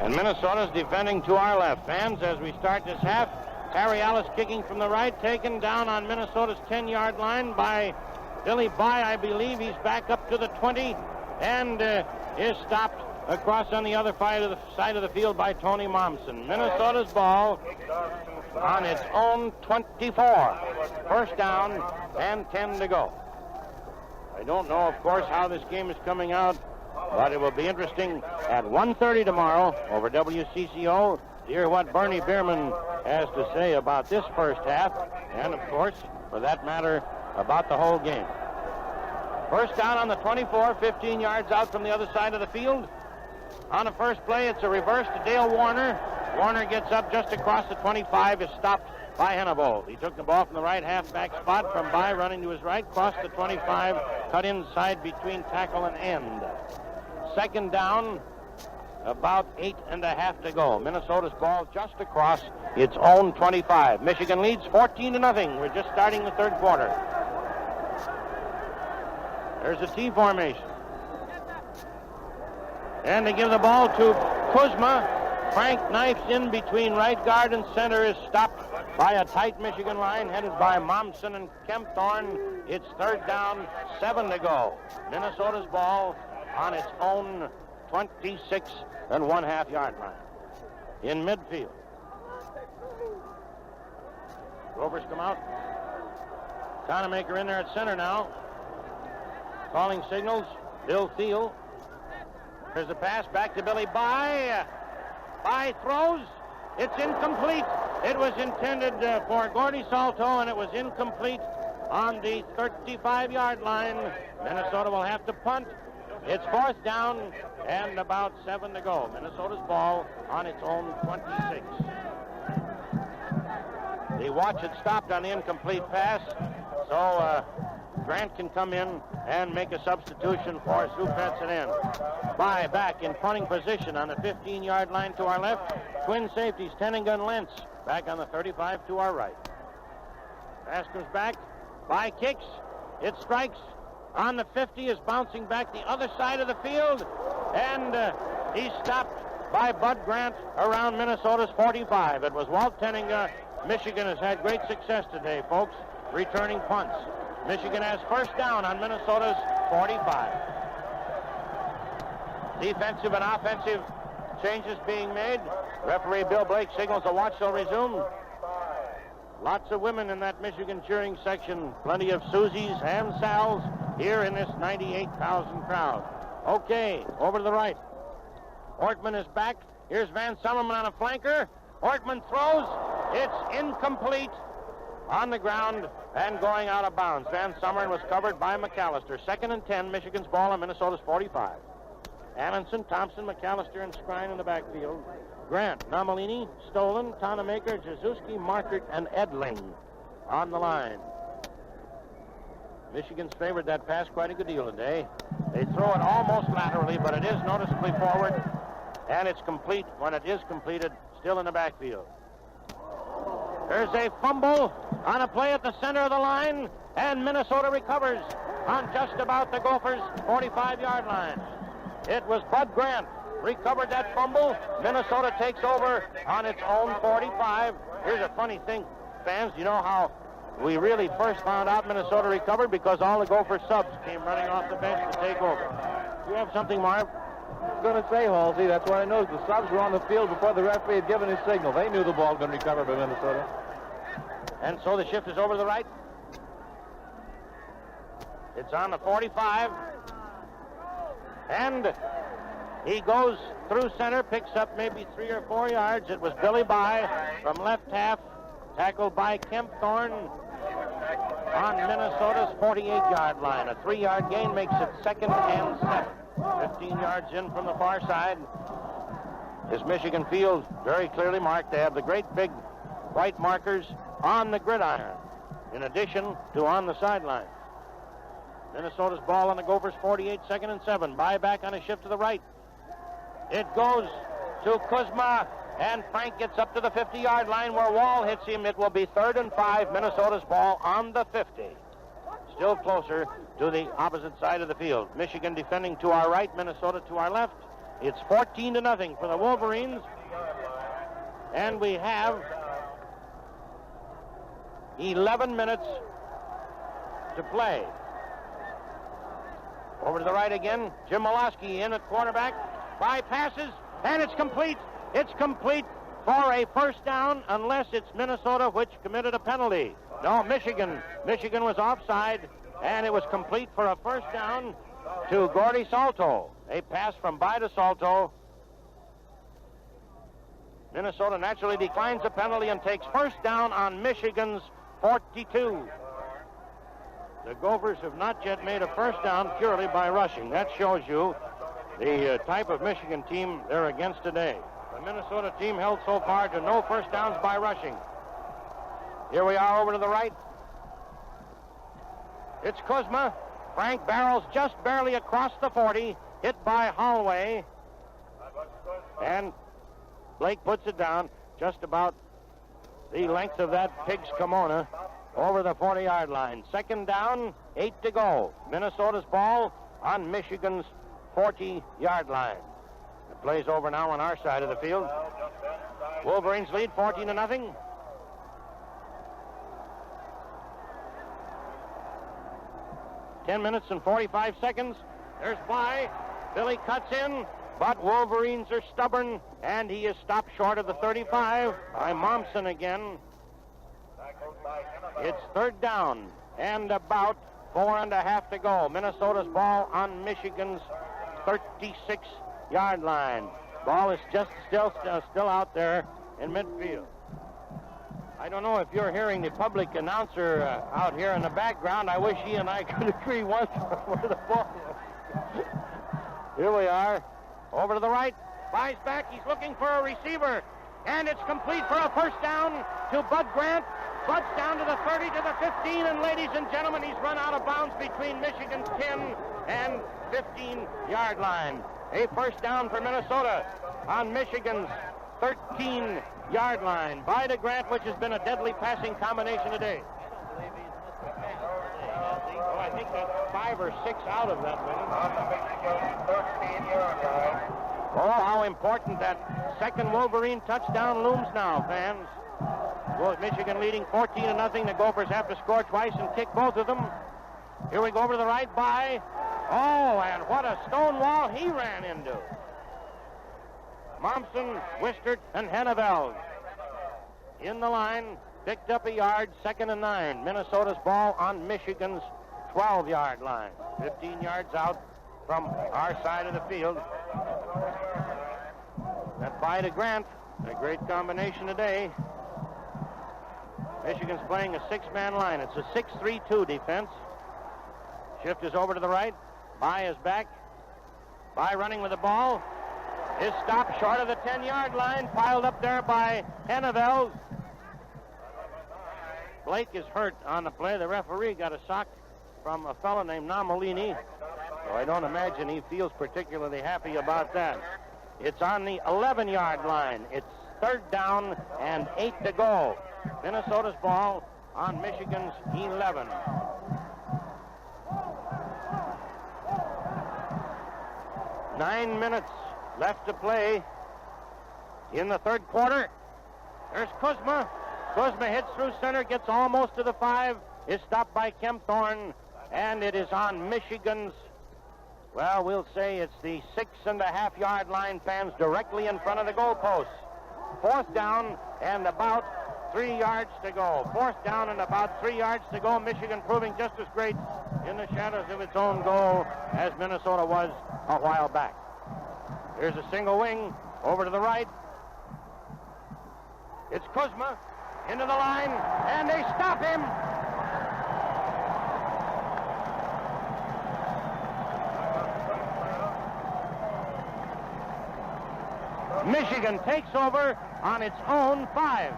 And Minnesota's defending to our left. Fans, as we start this half, Harry Ellis kicking from the right, taken down on Minnesota's 10-yard line by Billy Bye, I believe. He's back up to the 20 and is stopped across on the other side of the field by Tony Momsen. Minnesota's ball on its own 24. First down and 10 to go. I don't know, of course, how this game is coming out, but it will be interesting at 1:30 tomorrow over WCCO to hear what Bernie Bierman has to say about this first half and, of course, for that matter, about the whole game. First down on the 24, 15 yards out from the other side of the field. On the first play, it's a reverse to Dale Warner. Warner gets up just across the 25, is stopped by Hennebold. He took the ball from the right halfback spot from Bye, running to his right, crossed the 25, cut inside between tackle and end. Second down, about 8.5 to go. Minnesota's ball just across its own 25. Michigan leads 14-0. We're just starting the third quarter. There's a T formation. And they give the ball to Kuzma. Frank knifes in between right guard and center, is stopped by a tight Michigan line headed by Momsen and Kempthorne. It's third down, 7 to go. Minnesota's ball on its own 26.5 yard line. In midfield. Rovers come out. Conemaker in there at center now. Calling signals. Bill Thiel. There's a pass back to Billy Bye. Bye throws. It's incomplete. It was intended for Gordy Salto, and it was incomplete on the 35-yard line. Minnesota will have to punt. It's fourth down and about 7 to go. Minnesota's ball on its own 26. The watch had stopped on the incomplete pass, so Grant can come in and make a substitution for Sue Petson. Bye back in punting position on the 15-yard line to our left. Twin safeties, Tenninga Lentz, back on the 35 to our right. Pass comes back. Bye kicks. It strikes on the 50, is bouncing back the other side of the field, and he's stopped by Bud Grant around Minnesota's 45. It was Walt Tenninga. Michigan has had great success today, folks, returning punts. Michigan has first down on Minnesota's 45. Defensive and offensive changes being made. Referee Bill Blake signals the watch shall resume. Lots of women in that Michigan cheering section. Plenty of Susies and Sals here in this 98,000 crowd. Okay, over to the right. Ortman is back. Here's Van Summerman on a flanker. Ortman throws. It's incomplete on the ground and going out of bounds. Van Summerman was covered by McAllister. 2nd and 10, Michigan's ball on Minnesota's 45. Allenson, Thompson, McAllister, and Skrine in the backfield. Grant, Nomalini, Stolen, Tonemaker, Jazuski, Markert, and Edling on the line. Michigan's favored that pass quite a good deal today. They throw it almost laterally, but it is noticeably forward, and it's complete when it is completed, still in the backfield. There's a fumble on a play at the center of the line, and Minnesota recovers on just about the Gophers' 45-yard line. It was Bud Grant recovered that fumble. Minnesota takes over on its own 45. Here's a funny thing, fans. You know how we really first found out Minnesota recovered? Because all the Gopher subs came running off the bench to take over. You have something, Marv? I was going to say, Halsey, that's what I noticed. The subs were on the field before the referee had given his signal. They knew the ball had been recovered by Minnesota. And so the shift is over to the right. It's on the 45. And he goes through center, picks up maybe 3 or 4 yards. It was Billy Bye from left half, tackled by Kempthorne on Minnesota's 48-yard line. A 3-yard gain makes it 2nd and 7. 15 yards in from the far side. This Michigan field very clearly marked. They have the great big white markers on the gridiron, in addition to on the sideline. Minnesota's ball on the Gophers' 48, 2nd and 7. Bye back on a shift to the right. It goes to Kuzma, and Frank gets up to the 50-yard line where Wall hits him. It will be 3rd and 5, Minnesota's ball on the 50. Still closer to the opposite side of the field. Michigan defending to our right, Minnesota to our left. It's 14-0 for the Wolverines. And we have 11 minutes to play. Over to the right again. Jim Molosky in at quarterback. 5 passes, and it's complete. It's complete for a first down, unless it's Minnesota, which committed a penalty. No, Michigan. Michigan was offside, and it was complete for a first down to Gordy Salto. A pass from Vida Salto. Minnesota naturally declines the penalty and takes first down on Michigan's 42. The Gophers have not yet made a first down purely by rushing. That shows you the type of Michigan team they're against today. The Minnesota team held so far to no first downs by rushing. Here we are over to the right. It's Kuzma. Frank barrels just barely across the 40, hit by Holloway. And Blake puts it down just about the length of that pig's kimono over the 40-yard line. Second down, 8 to go. Minnesota's ball on Michigan's 40-yard line. The play's over now on our side of the field. Wolverines lead 14-0. Ten minutes and 45 seconds. There's Bly. Billy cuts in, but Wolverines are stubborn, and he is stopped short of the 35 by Momsen again. It's third down and about 4.5 to go. Minnesota's ball on Michigan's 36-yard line. Ball is just still out there in midfield. I don't know if you're hearing the public announcer out here in the background. I wish he and I could agree once where the ball is. Here we are. Over to the right. Buys back. He's looking for a receiver. And it's complete for a first down to Bud Grant. Bud's down to the 30, to the 15, and ladies and gentlemen, he's run out of bounds between Michigan's 10 and 15-yard line. A first down for Minnesota on Michigan's 13-yard line. Vida Grant, which has been a deadly passing combination today. Oh, I think that's 5 or 6 out of that one. On the Michigan 13-yard line. Oh, how important that second Wolverine touchdown looms now, fans. Well, Michigan leading 14-0. The Gophers have to score twice and kick both of them. Here we go over to the right by. Oh, and what a stone wall he ran into. Momsen, Wistert, and Henneveld in the line. Picked up a yard, 2nd and 9. Minnesota's ball on Michigan's 12-yard line. 15 yards out from our side of the field. That Vida Grant, a great combination today. Michigan's playing a 6-man line. It's a 6-3-2 defense. Shift is over to the right. By is back. By running with the ball. Is stopped short of the 10-yard line. Piled up there by Henneveld. Blake is hurt on the play. The referee got a sock from a fellow named Namolini. So I don't imagine he feels particularly happy about that. It's on the 11-yard line. It's third down and 8 to go. Minnesota's ball on Michigan's 11. Nine minutes left to play in the third quarter. There's Kuzma. Kuzma hits through center, gets almost to the 5, is stopped by Kempthorne, and it is on Michigan's, well, we'll say it's the 6.5-yard line, fans, directly in front of the goalposts. Fourth down and about 3 yards to go. Fourth down and about 3 yards to go. Michigan proving just as great in the shadows of its own goal as Minnesota was a while back. Here's a single wing over to the right. It's Kuzma into the line, and they stop him. Michigan takes over on its own 5.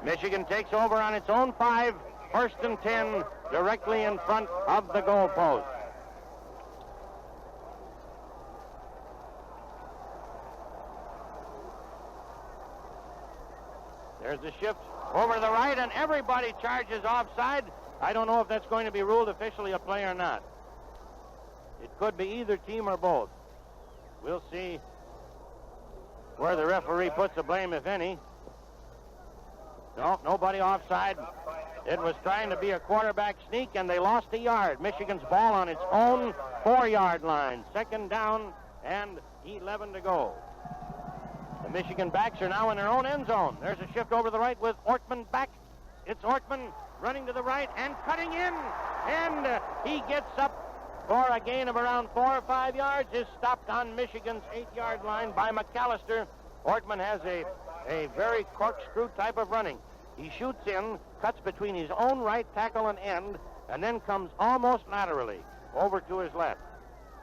Michigan takes over on its own 5, 1st and 10, directly in front of the goalpost. There's the shift over to the right, and everybody charges offside. I don't know if that's going to be ruled officially a play or not. It could be either team or both. We'll see where the referee puts the blame, if any. No, nobody offside. It was trying to be a quarterback sneak, and they lost a yard. Michigan's ball on its own 4-yard line. Second down and 11 to go. The Michigan backs are now in their own end zone. There's a shift over the right with Ortman back. It's Ortman running to the right and cutting in, and he gets up for a gain of around 4 or 5 yards. Is stopped on Michigan's 8-yard line by McAllister. Ortman has a very corkscrew type of running. He shoots in, cuts between his own right tackle and end, and then comes almost laterally over to his left.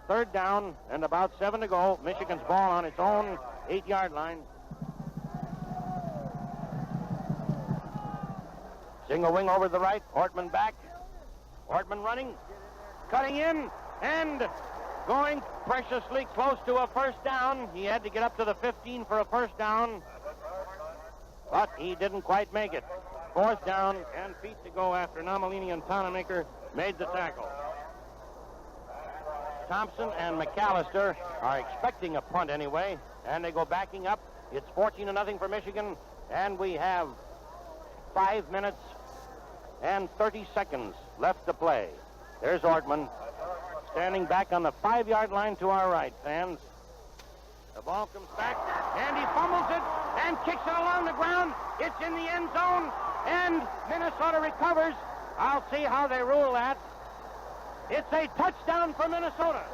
Third down and about 7 to go. Michigan's ball on its own 8-yard line. Single wing over the right. Ortman back. Ortman running, cutting in, and going preciously close to a first down. He had to get up to the 15 for a first down, but he didn't quite make it. Fourth down and feet to go after Nomalini and Tonemaker made the tackle. Thompson and McAllister are expecting a punt anyway, and they go backing up. It's 14-0 for Michigan, and we have 5 minutes and 30 seconds left to play. There's Ortman standing back on the 5-yard line to our right, fans. The ball comes back, and he fumbles it and kicks it along the ground. It's in the end zone, and Minnesota recovers. I'll see how they rule that. It's a touchdown for Minnesota.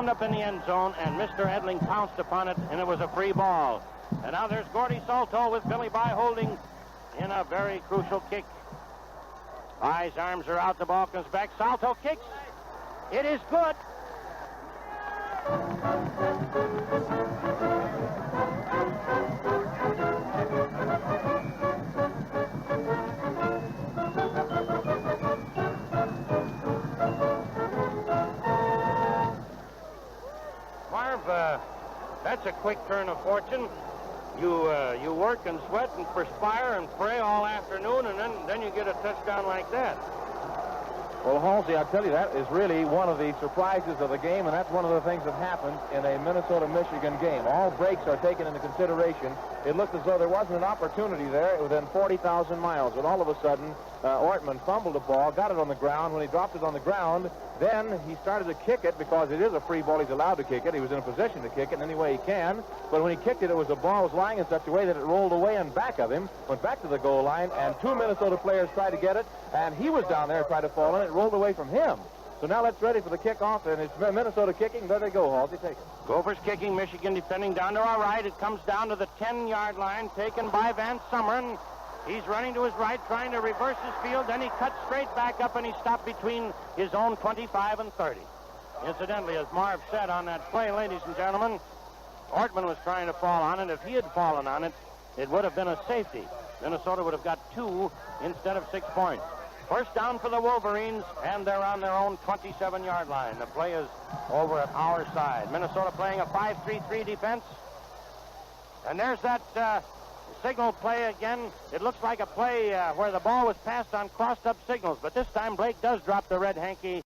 Up in the end zone, and Mr. Edling pounced upon it, and it was a free ball. And now there's Gordy Salto with Billy Bye holding in a very crucial kick. Bye's arms are out, the ball comes back. Salto kicks. It is good. That's a quick turn of fortune. You work and sweat and perspire and pray all afternoon, and then you get a touchdown like that. Well, Halsey, I tell you, that is really one of the surprises of the game, and that's one of the things that happens in a Minnesota-Michigan game. All breaks are taken into consideration. It looked as though there wasn't an opportunity there within 40,000 miles, but all of a sudden, Ortman fumbled the ball, got it on the ground. When he dropped it on the ground, then he started to kick it because it is a free ball. He's allowed to kick it. He was in a position to kick it in any way he can, but when he kicked it, the ball was lying in such a way that it rolled away and back of him, went back to the goal line, and 2 Minnesota players tried to get it, and he was down there trying to fall in it. It rolled away from him. So now let's ready for the kickoff, and it's Minnesota kicking. There they go, Halsey. Take it. Gophers kicking, Michigan defending down to our right. It comes down to the 10-yard line, taken by Van Summeren. He's running to his right, trying to reverse his field. Then he cuts straight back up, and he stopped between his own 25 and 30. Incidentally, as Marv said on that play, ladies and gentlemen, Ortman was trying to fall on it. If he had fallen on it, it would have been a safety. Minnesota would have got 2 instead of 6 points. First down for the Wolverines, and they're on their own 27-yard line. The play is over at our side. Minnesota playing a 5-3-3 defense. And there's that signal play again. It looks like a play where the ball was passed on crossed-up signals, but this time Blake does drop the red hanky.